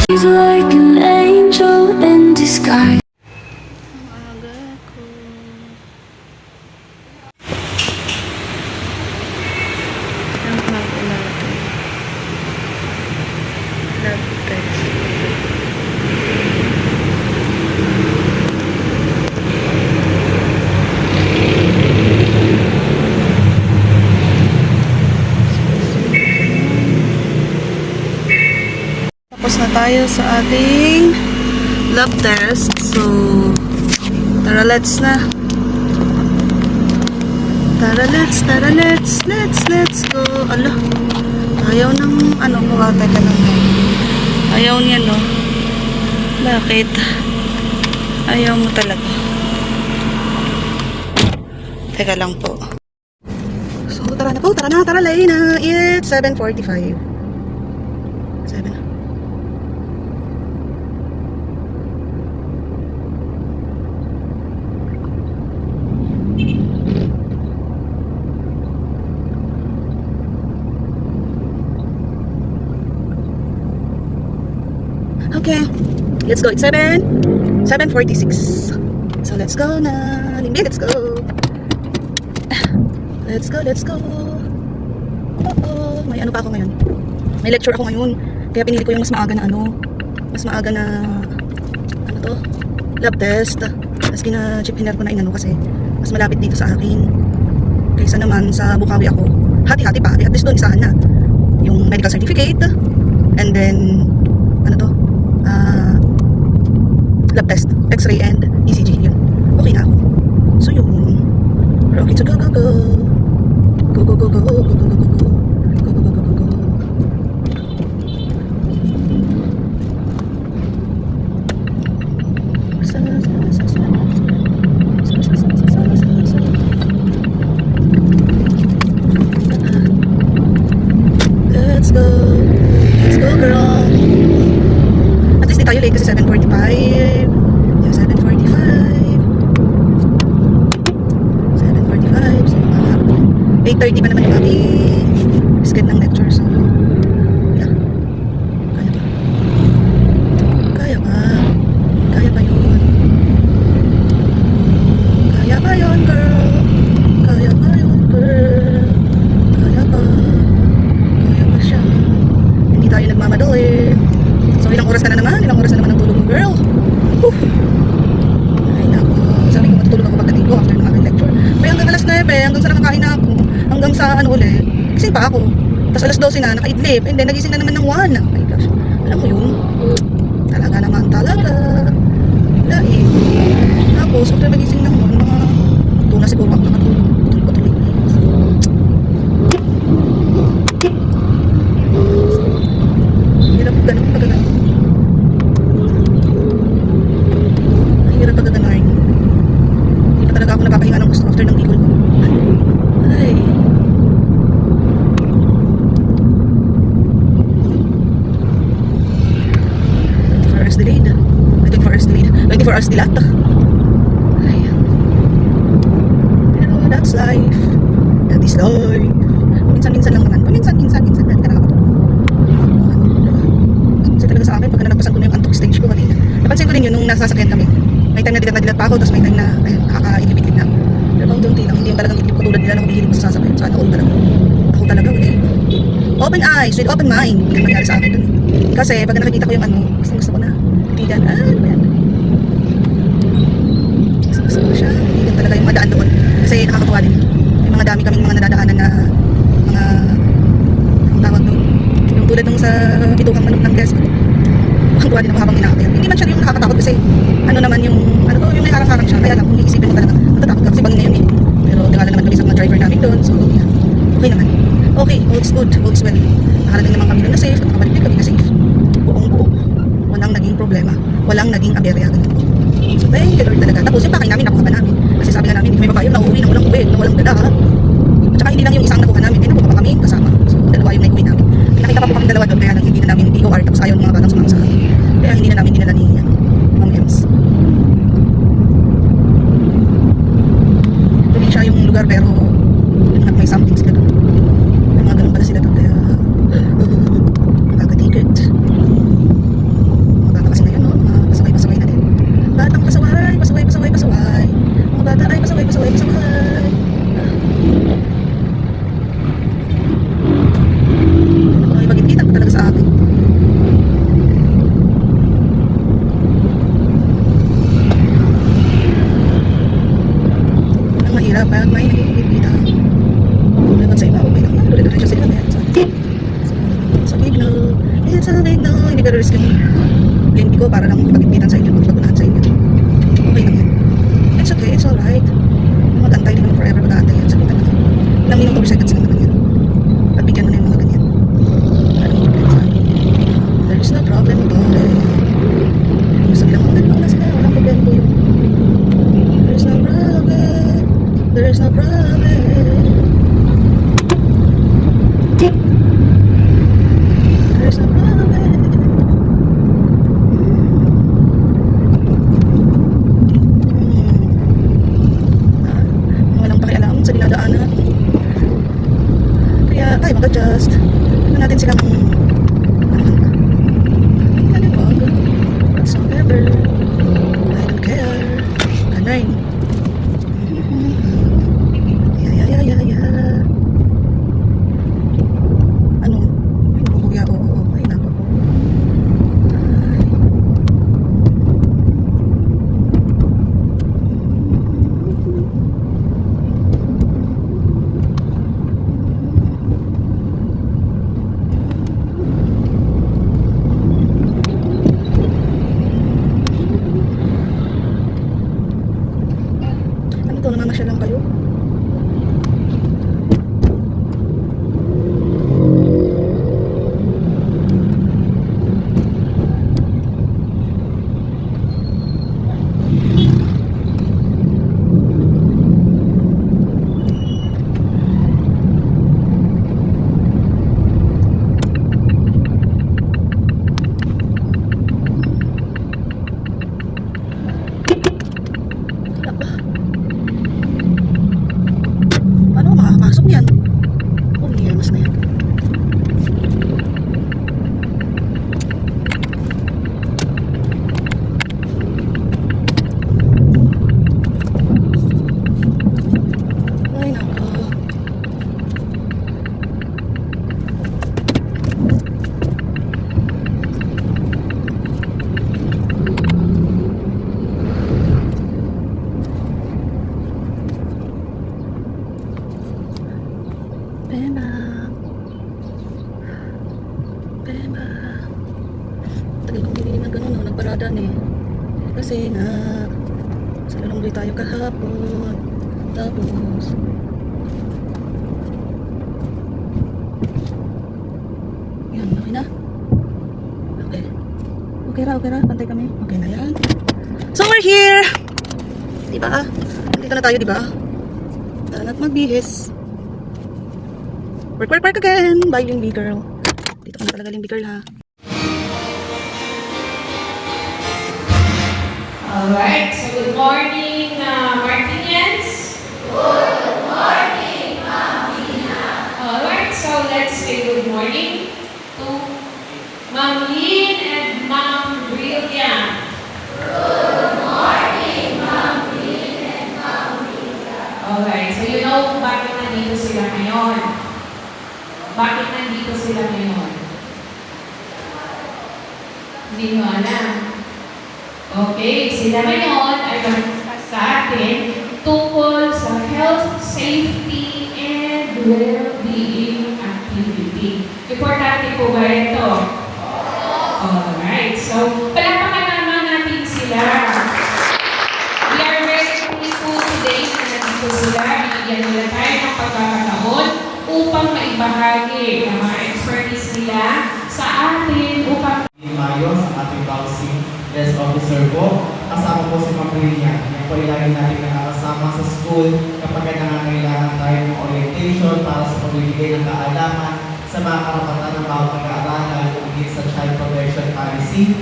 He's like an angel in disguise. Tapos na tayo sa ating lab test. So, tara let's na. Let's go. Ala, ayaw ng ano ko, teka lang. Ayaw niya, no? Bakit? Ayaw mo talaga. Teka lang po. So, tara na po, tara Lena. It's 7:45. 7. Okay, let's go. It's 7:46. So let's go na. Limbi, let's go. Let's go. May ano pa ako ngayon. May lecture ako ngayon. Kaya pinili ko yung mas maaga na ano to? Lab test. Tapos kina-chip-hiner ko na inano kasi mas malapit dito sa akin. Kaysa naman sa Bukawi ako. Hati-hati pa. At least doon isahan na. Yung medical certificate. And then, ano to? Lab test, x-ray and ECG, yun. Okay na ako. So yun. We're okay to go. Let's go girl. At least di tayo late kasi 7:45. Yeah, 7:45. So 8:30 pa naman yung aming schedule ng lecture. So yeah. Kaya pa yun. Kaya pa girl. Kaya pa siya. Hindi tayo nagmamadali. So ilang oras na naman ang tulog mo, girl. Ay nako, sabi ko matutulog ako pagdating ko after ng aking lecture. May hanggang alas 9, hanggang sa nakakain na ako. Hanggang sa ano ulit, gising pa ako. Tapos alas 12 na, nakaidlip. And then nagising na naman ng 1. Oh my gosh, alam mo yun? Talaga. Lain. Tapos after magising ng 1, mga 2 na siguro ako nakatulog. Tuloy. Hirap ganun pagkaganon. Hindi pa talaga ako napapahinga ng gusto after ng Bicol ko. Ay. delayed. 24 hours delayed. 24 hours dilat. Ay. Pero that's life. That is life. Minsan-minsan lang naman. Minsan-minsan lang ka nakakatulog. Kasi talaga sa akin, pagka nalagpasan ko na yung antok stage ko kanina. Napansin ko din yun nung nasasakyan kami. May time na dilat pa ako, tapos may time na nakaka-idlip-idlip na. Pero pang dunti lang, hindi yung talagang idlip ko tulad nila na humihilig ko sa sasakyan. Sana all talaga. Ako talaga, wala eh. Open eyes, with open mind. Hindi mangyari sa akin dun. Kasi pag nakikita ko yung ano, gusto ko na. Titigan, ano ba yan? Gusto ko siya. Titigan talaga yung madaan doon. Kasi nakakatuwa din. May mga dami kaming mga nadadaanan na mga, ang tawag doon. Yung tulad nung sa bituhang manok ng Quezon. Ang tuwa din ako habang inaakyat. Hindi man siya yung nakakatakot kasi ano naman yung, ano to, yung may harang-harang siya. Kaya lang, kung iisipin mo talaga, matatakot ka kasi bangin na yun eh. Pero tiwala naman kami sa mga driver namin doon. So, yeah. Okay naman. Okay, all's good, all's well. Nakarating naman kami doon na safe at nakabalik din kami na safe. Buong-buo. Walang naging problema. Walang naging aberya. So, thank you Lord talaga. Tapos yung pakay namin, nakuha pa namin. Kasi sabi nga namin, may babae na uuwi na walang uwi, na walang dala. At saka hindi lang yung isang nakuha namin, eh nakuha pa kami kasama. So, dalawa yung naiuwi namin. May nakita pa po kami dalawa doon, kaya lang hindi na namin DOR, tapos ayaw ng mga batang sumama sa akin. Kaya hindi na namin dinala ni Ma'am Ems. Probinsya yung lugar, pero yun nga, may something sila doon. May mga ganun pala sila doon, kaya nakakatikot. kahit sa wait na hindi ka risk yung lane ko para lang magpagpitan sa inyo, magpagunahan sa inyo. Okay lang yan. It's okay, it's alright. Mag-antay, di naman forever mag-aantay yan. Sabi talaga. Ilang minuto or seconds lang naman yan. Pagbigyan mo na yung mga ganyan. Anong problema sa akin? There is no problem about it. Kung sabi lang, wala sila, walang problema po yun. There is no problem. There is no problem. There is no problem. Walang pakialam sa dinadaanan. Kaya tayo mag-adjust. Ano natin silang malimwag. Whatsoever. I don't care. Ganay. Ano? Ay, naku kuya. Oo. Ay, naku po. Ano to? Namamasya lang kayo? Paano ka makakapasok niyan? Oh, niyamas na yan. Ay, naku. Pema. Pema. Tagal kong hindi na ganun, no? Nagparada eh. Kasi nga, sa lalanggoy tayo kahapon. Tapos, yan, okay na? Okay. Okay ra, pantay kami. Okay na yan. So, we're here! Diba? Nandito na tayo, diba? Tara na't magbihis. Work again! Bye, Limby girl. Dito ka na talaga, Limby girl, ha? Alright, so good morning, Martinians. Good morning, Mamina. Alright, so let's say good morning to Ma'am Lynn and Ma'am Brilliant. Good morning, Ma'am Lynn and Ma'am Brilliant. Alright, so you know kung bakit nandito sila ngayon. Bakit nandito sila ngayon? Hindi mo alam. Okay, sila ngayon ay mag-discuss sa atin tungkol sa health, safety, and well-being activity. Importante po ba ito? Alright, so palakpakan naman natin sila. We are very grateful today na nandito sila. Binigyan nila tayo ng pagkakataon upang maibahagi ang mga expertise nila sa atin upang Mayo sa ating housing desk officer po. Kasama po si Ma'am Brilliant. Yan po ay lagi natin nakakasama sa school kapag nangangailangan tayo ng orientation para sa pagbibigay ng kaalaman sa mga karapatan ng bawat mag-aaral ukol sa child protection policy.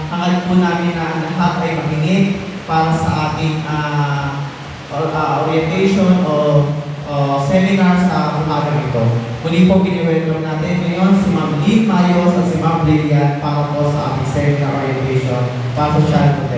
Hangal po namin na lahat ay makinig para sa ating orientation o seminar sa umagang ito. Muli po pini-welcome natin ngayon si Ma'am Lynn Mayos at si Ma'am Brilliant para po sa ating seminar orientation para sa child protection.